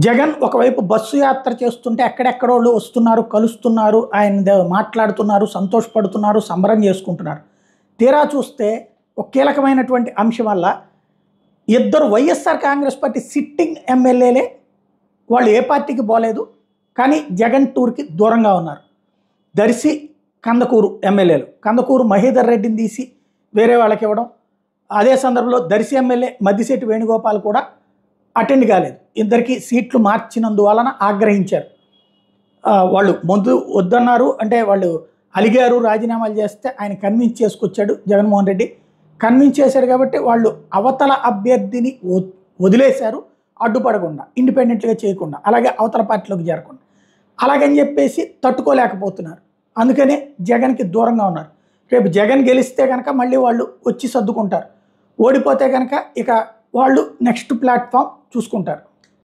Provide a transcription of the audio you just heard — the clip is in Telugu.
జగన్ ఒకవైపు బస్సు యాత్ర చేస్తుంటే ఎక్కడెక్కడోళ్ళు వస్తున్నారు, కలుస్తున్నారు, ఆయన మాట్లాడుతున్నారు, సంతోషపడుతున్నారు, సంబరం చేసుకుంటున్నారు. తీరా చూస్తే ఒక కీలకమైనటువంటి అంశం వల్ల ఇద్దరు వైఎస్ఆర్ కాంగ్రెస్ పార్టీ సిట్టింగ్ ఎమ్మెల్యేలే, వాళ్ళు ఏ పార్టీకి పోలేదు, కానీ జగన్ టూర్కి దూరంగా ఉన్నారు. దర్శి, కందకూరు ఎమ్మెల్యేలు, కందకూరు మహేదర్ రెడ్డిని తీసి వేరే వాళ్ళకి ఇవ్వడం, అదే సందర్భంలో దర్శి ఎమ్మెల్యే మద్దిశెట్టి వేణుగోపాల్ కూడా అటెండ్ కాలేదు. ఇద్దరికి సీట్లు మార్చినందువలన ఆగ్రహించారు. వాళ్ళు ముందు వద్దన్నారు, అంటే వాళ్ళు అలిగారు, రాజీనామాలు చేస్తే ఆయన కన్విన్స్ చేసుకొచ్చాడు జగన్మోహన్ రెడ్డి. కన్విన్స్ చేశారు కాబట్టి వాళ్ళు అవతల అభ్యర్థిని వదిలేశారు, అడ్డుపడకుండా, ఇండిపెండెంట్గా చేయకుండా, అలాగే అవతల పార్టీలోకి చేరకుండా. అలాగని చెప్పేసి తట్టుకోలేకపోతున్నారు. అందుకనే జగన్కి దూరంగా ఉన్నారు. రేపు జగన్ గెలిస్తే కనుక మళ్ళీ వాళ్ళు వచ్చి సర్దుకుంటారు. ఓడిపోతే కనుక ఇక వాళ్ళు నెక్స్ట్ ప్లాట్ఫామ్ చూసుకుంటారు.